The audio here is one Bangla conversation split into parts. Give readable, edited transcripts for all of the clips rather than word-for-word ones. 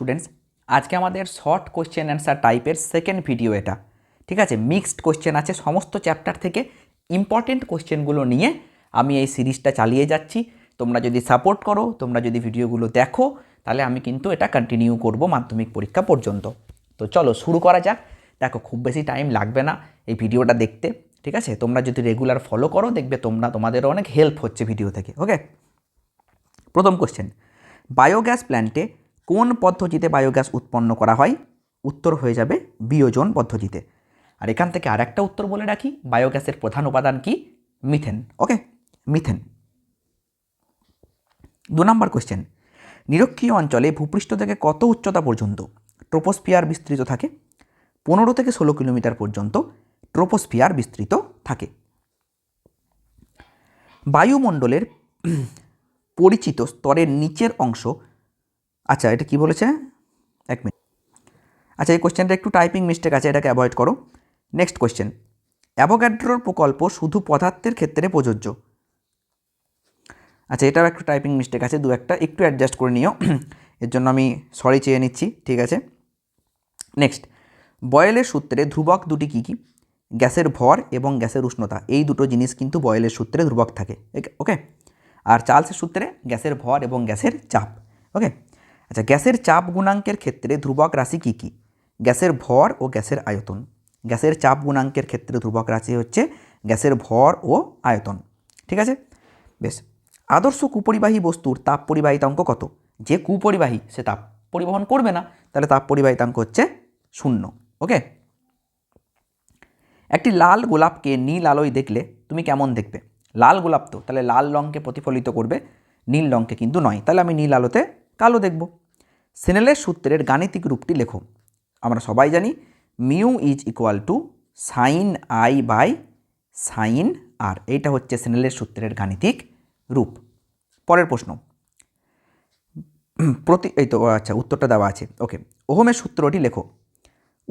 স্টুডেন্টস, আজকে আমাদের শর্ট কোশ্চেন অ্যান্সার টাইপের সেকেন্ড ভিডিও এটা। ঠিক আছে, মিক্সড কোশ্চেন আছে সমস্ত চ্যাপ্টার থেকে। ইম্পর্টেন্ট কোশ্চেনগুলো নিয়ে আমি এই সিরিজটা চালিয়ে যাচ্ছি। তোমরা যদি সাপোর্ট করো, তোমরা যদি ভিডিওগুলো দেখো, তাহলে আমি কিন্তু এটা কন্টিনিউ করব মাধ্যমিক পরীক্ষা পর্যন্ত। তো চলো শুরু করা যাক। দেখো, খুব বেশি টাইম লাগবে না এই ভিডিওটা দেখতে। ঠিক আছে, তোমরা যদি রেগুলার ফলো করো, দেখবে তোমাদেরও অনেক হেল্প হচ্ছে ভিডিও থেকে। ওকে, প্রথম কোশ্চেন, বায়োগ্যাস প্ল্যান্টে কোন পদ্ধতিতে বায়োগ্যাস উৎপন্ন করা হয়? উত্তর হয়ে যাবে বিয়োজন পদ্ধতিতে। আর এখান থেকে আরেকটা উত্তর বলে রাখি, বায়োগ্যাসের প্রধান উপাদান কি? মিথেন। ওকে, মিথেন। 2 নম্বর কোশ্চেন, নিরক্ষীয় অঞ্চলে ভূপৃষ্ঠ থেকে কত উচ্চতা পর্যন্ত ট্রোপোস্ফিয়ার বিস্তৃত থাকে? 15 থেকে 16 কিলোমিটার পর্যন্ত ট্রোপোস্ফিয়ার বিস্তৃত থাকে। বায়ুমণ্ডলের পরিচিত স্তরের নিচের অংশ, আচ্ছা এটা কি বলেছে, এক মিনিট, আচ্ছা এই কোশ্চেনটা একটু টাইপিং মিস্টেক আছে, এটাকে অ্যাভয়েড করো। নেক্সট কোশ্চেন, অ্যাভোগাড্রোর প্রকল্প শুধু পদার্থের ক্ষেত্রে প্রযোজ্য? আচ্ছা এটাও একটু টাইপিং মিস্টেক আছে, একটু অ্যাডজাস্ট করে নিও, এর জন্য আমি সরি চেয়ে নিচ্ছি। ঠিক আছে, নেক্সট, বয়েলের সূত্রে ধ্রুবক দুটি কী কী? গ্যাসের ভর এবং গ্যাসের উষ্ণতা, এই দুটো জিনিস কিন্তু বয়েলের সূত্রে ধ্রুবক থাকে। ওকে, আর চার্লসের সূত্রে গ্যাসের ভর এবং গ্যাসের চাপ। ওকে, আচ্ছা গ্যাসের চাপ গুণাঙ্কের ক্ষেত্রে ধ্রুবক রাশি কী কী? গ্যাসের ভর ও গ্যাসের আয়তন। গ্যাসের চাপ গুণাঙ্কের ক্ষেত্রে ধ্রুবক রাশি হচ্ছে গ্যাসের ভর ও আয়তন। ঠিক আছে, বেশ। আদর্শ কুপরিবাহী বস্তুর তাপ পরিবাহিতাঙ্ক কত? যে কুপরিবাহী সে তাপ পরিবহন করবে না, তাহলে তাপ পরিবাহিতাঙ্ক হচ্ছে 0। ওকে, একটি লাল গোলাপকে নীল আলোয় দেখলে তুমি কেমন দেখবে? লাল গোলাপ তো, তাহলে লাল রঙকে প্রতিফলিত করবে, নীল রঙকে কিন্তু নয়, তাহলে আমি নীল আলোতে কালো দেখব। স্নেলের সূত্রের গাণিতিক রূপটি লেখো। আমরা সবাই জানি mu is equal to sine i by sine r, এইটা হচ্ছে স্নেলের সূত্রের গাণিতিক রূপ। পরের প্রশ্ন, এই তো আচ্ছা উত্তরটা দেওয়া আছে। ওকে, ওহমের সূত্রটি লেখো।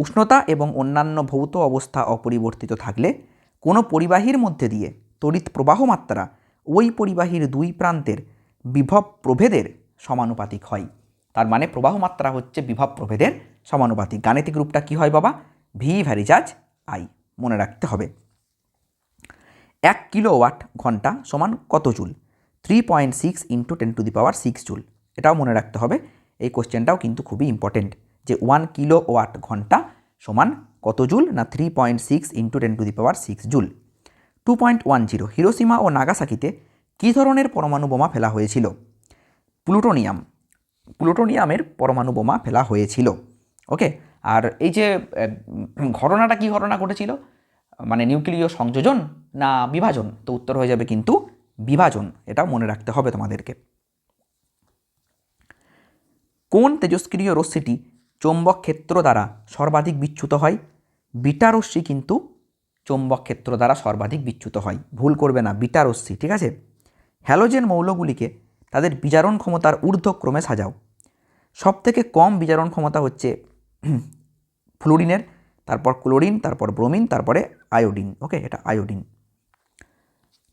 উষ্ণতা এবং অন্যান্য ভৌত অবস্থা অপরিবর্তিত থাকলে কোনো পরিবাহীর মধ্যে দিয়ে তড়িৎ প্রবাহ মাত্রা ওই পরিবাহীর দুই প্রান্তের বিভব প্রভেদের সমানুপাতিক হয়। তার মানে প্রবাহ মাত্রা হচ্ছে বিভব প্রভেদের সমানুপাতিক। গাণিতিক রূপটা কি হয় বাবা? ভি ভ্যারিজাজ আই, মনে রাখতে হবে। 1 কিলোওয়াট ঘন্টা সমান কত জুল? 3.6 into 10⁶ joule. এটাও মনে রাখতে হবে, এই কোশ্চেনটাও কিন্তু খুবই ইম্পর্টেন্ট, যে 1 কিলোওয়াট ঘন্টা সমান কত জুল? না 3.6 ইন্টু 10⁶ জুল। 2.10, হিরোশিমা ও নাগাসাকিতে কী ধরনের পরমাণু বোমা ফেলা হয়েছিল? প্লুটোনিয়ামের পরমাণু বোমা ফেলা হয়েছিল। ওকে, আর এই যে ঘটনাটা কি ঘটনা ঘটেছিল, মানে নিউক্লিয় সংযোজন না বিভাজন? তো উত্তর হয়ে যাবে কিন্তু বিভাজন, এটাও মনে রাখতে হবে তোমাদেরকে। কোন তেজস্ক্রিয় রশ্মিটি চৌম্বক ক্ষেত্র দ্বারা সর্বাধিক বিচ্যুত হয়? বিটা রশ্মি কিন্তু চৌম্বক ক্ষেত্র দ্বারা সর্বাধিক বিচ্যুত হয়, ভুল করবে না, বিটা রশ্মি। ঠিক আছে, হ্যালোজেন মৌলগুলিকে তাদের বিজারণ ক্ষমতার ঊর্ধ্বক্রমে সাজাও। সবথেকে কম বিজারণ ক্ষমতা হচ্ছে ফ্লুরিনের, তারপর ক্লোরিন, তারপর ব্রোমিন, তারপরে আয়োডিন। ওকে, এটা আয়োডিন।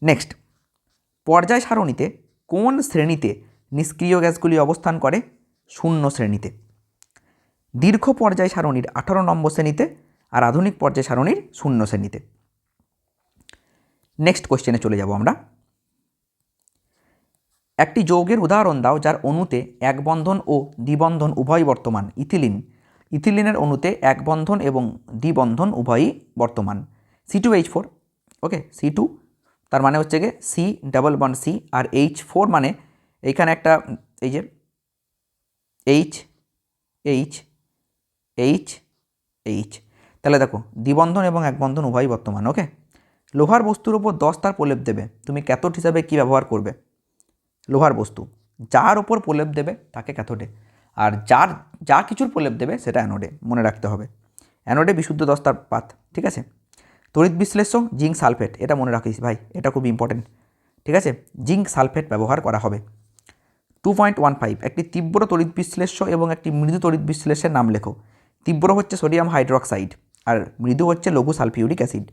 নেক্সট, পর্যায় সারণীতে কোন শ্রেণীতে নিষ্ক্রিয় গ্যাসগুলি অবস্থান করে? 0 শ্রেণীতে। দীর্ঘ পর্যায় সারণীর 18 নম্বর শ্রেণীতে, আর আধুনিক পর্যায় সারণীর 0 শ্রেণীতে। নেক্সট কোশ্চেনে চলে যাব আমরা। একটি যৌগের উদাহরণ দাও যার অণুতে এক বন্ধন ও দ্বিবন্ধন উভয় বর্তমান। ইথিলিন। ইথিলিনের অণুতে এক বন্ধন এবং দ্বিবন্ধন উভয়ই বর্তমান। C2H4। ওকে, C2 তার মানে হচ্ছে গিয়ে C ডাবল বন্ড C, আর H4 মানে এইখানে একটা এই যে H H H H, তাহলে দেখো দ্বিবন্ধন এবং এক বন্ধন উভয়ই বর্তমান। ওকে, লোহার বস্তুর ওপর 10 তার প্রলেপ দেবে, তুমি ক্যাথোড হিসাবে কি ব্যবহার করবে? লোহার বস্তু যার ওপর প্রলেপ দেবে তাকে ক্যাথোডে, আর যা কিছুর প্রলেপ দেবে সেটা অ্যানোডে, মনে রাখতে হবে। অ্যানোডে বিশুদ্ধ দস্তার পাত। ঠিক আছে, তড়িৎ বিশ্লেষ্য জিঙ্ক সালফেট, এটা মনে রাখিস ভাই, এটা খুব ইম্পর্টেন্ট। ঠিক আছে, জিঙ্ক সালফেট ব্যবহার করা হবে। 2.15, একটি তীব্র তড়িৎ বিশ্লেষ্য এবং একটি মৃদু তড়িৎ বিশ্লেষ্যের নাম লেখো। তীব্র হচ্ছে সোডিয়াম হাইড্রোক্সাইড, আর মৃদু হচ্ছে লঘু সালফিউরিক অ্যাসিড।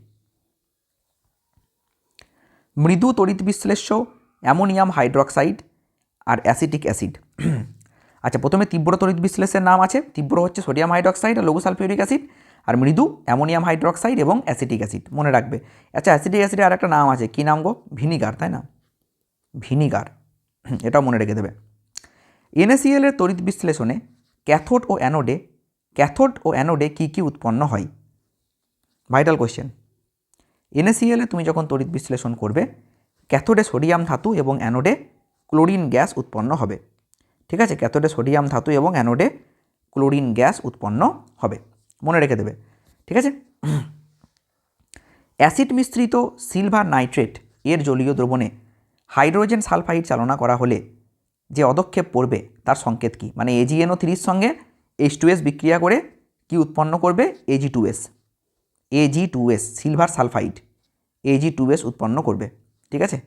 মৃদু তড়িৎ বিশ্লেষ্য অ্যামোনিয়াম হাইড্রোক্সাইড আর অ্যাসিটিক অ্যাসিড। আচ্ছা, প্রথমে তীব্র তড়িৎ বিশ্লেষের নাম আছে। তীব্র হচ্ছে সোডিয়াম হাইড্রক্সাইড আর লঘু সালফিউরিক অ্যাসিড, আর মৃদু অ্যামোনিয়াম হাইড্রক্সাইড এবং অ্যাসিটিক অ্যাসিড, মনে রাখবে। আচ্ছা, অ্যাসিটিক অ্যাসিডের আর একটা নাম আছে, কী নাম গো? ভিনিগার, তাই না? ভিনিগার, এটাও মনে রেখে দেবে। NaCl এর তড়িৎ বিশ্লেষণে ক্যাথোড ও অ্যানোডে কী কী উৎপন্ন হয়? Vital question. NaCl এ তুমি যখন তড়িৎ বিশ্লেষণ করবে, ক্যাথোডে সোডিয়াম ধাতু এবং অ্যানোডে ক্লোরিন গ্যাস উৎপন্ন হবে। ঠিক আছে, ক্যাথোডে সোডিয়াম ধাতু এবং অ্যানোডে ক্লোরিন গ্যাস উৎপন্ন হবে, মনে রেখে দেবে। ঠিক আছে। অ্যাসিড মিশ্রিত সিলভার নাইট্রেট এর জলীয় দ্রবণে হাইড্রোজেন সালফাইড চালনা করা হলে যে অদক্ষেপ পড়বে তার সংকেত কী? মানে AgNO3 সঙ্গে H2S বিক্রিয়া করে কি উৎপন্ন করবে? Ag2S, সিলভার সালফাইড Ag2S উৎপন্ন করবে। ঠিক আছে।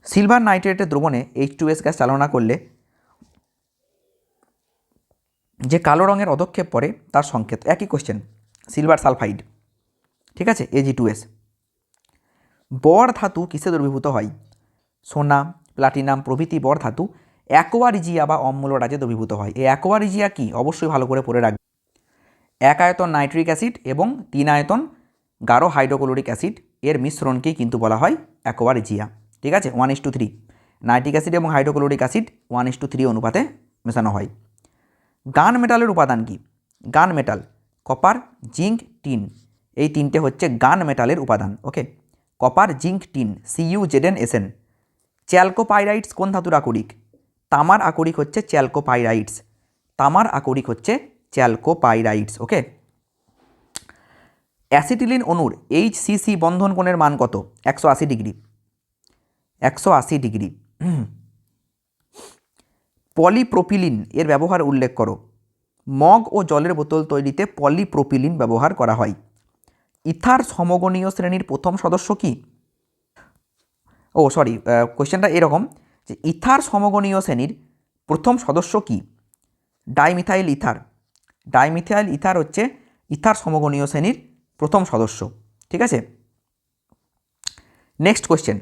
সিলভার নাইট্রেটের দ্রবণে H2S গ্যাস চালনা করলে যে কালো রঙের অদক্ষেপ পড়ে তার সংকেত, একই কোশ্চেন, সিলভার সালফাইড। ঠিক আছে, Ag2S। বর ধাতু কিসে দ্রবীভূত হয়? সোনা, প্লাটিনাম প্রভৃতি বর ধাতু অ্যাকোয়া রিজিয়া বা অম্ল রাজে দ্রবীভূত হয়। এই অ্যাকোয়া রিজিয়া কি? অবশ্যই ভালো করে পড়ে রাখবে। 1 আয়তন নাইট্রিক অ্যাসিড এবং 3 আয়তন গাঢ় হাইড্রোক্লোরিক অ্যাসিড এর মিশ্রণকেই কিন্তু বলা হয় অ্যাকোয়া রিজিয়া। ঠিক আছে, 1:3 নাইট্রিক অ্যাসিড এবং হাইড্রোক্লোরিক অ্যাসিড 1:3 অনুপাতে মেশানো হয়। গান মেটালের উপাদান কি? গান মেটাল কপার, জিঙ্ক, টিন, এই তিনটে হচ্ছে গান মেটালের উপাদান। ওকে, কপার, জিঙ্ক, টিন, CuZnSn। চ্যালকোপাইরাইটস কোন ধাতুর আকরিক? তামার আকরিক হচ্ছে চ্যালকোপাইরাইটস, তামার আকরিক হচ্ছে চ্যালকোপাইরাইটস। ওকে। অ্যাসিটিলিন অণুর HCC বন্ধন কোণের মান কত? 180 ডিগ্রি, 180 ডিগ্রি। পলিপ্রোপিলিন এর ব্যবহার উল্লেখ করো। মগ ও জলের বোতল তৈরিতে পলিপ্রোপিলিন ব্যবহার করা হয়। ইথার সমগণীয় শ্রেণীর প্রথম সদস্য কি? কোয়েশ্চেনটা এরকম যে ইথার সমগণীয় শ্রেণীর প্রথম সদস্য কি? Dimethyl ether. ডাইমিথাইল ইথার হচ্ছে ইথার সমগণীয় শ্রেণীর প্রথম সদস্য। ঠিক আছে। Next question.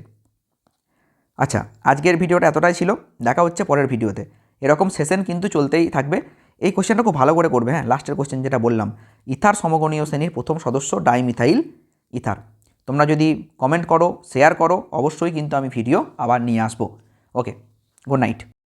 আচ্ছা, আজকের ভিডিওটা এতটাই ছিল, দেখা হচ্ছে পরের ভিডিওতে। এরকম সেশন কিন্তু চলতেই থাকবে। এই কোয়েশ্চেনটা খুব ভালো করে করবে, হ্যাঁ, লাস্টের কোয়েশ্চেন যেটা বললাম, ইথার সমগণীয় শ্রেণীর প্রথম সদস্য ডাইমিথাইল ইথার। তোমরা যদি কমেন্ট করো, শেয়ার করো, অবশ্যই কিন্তু আমি ভিডিও আবার নিয়ে আসবো। ওকে, গুড নাইট।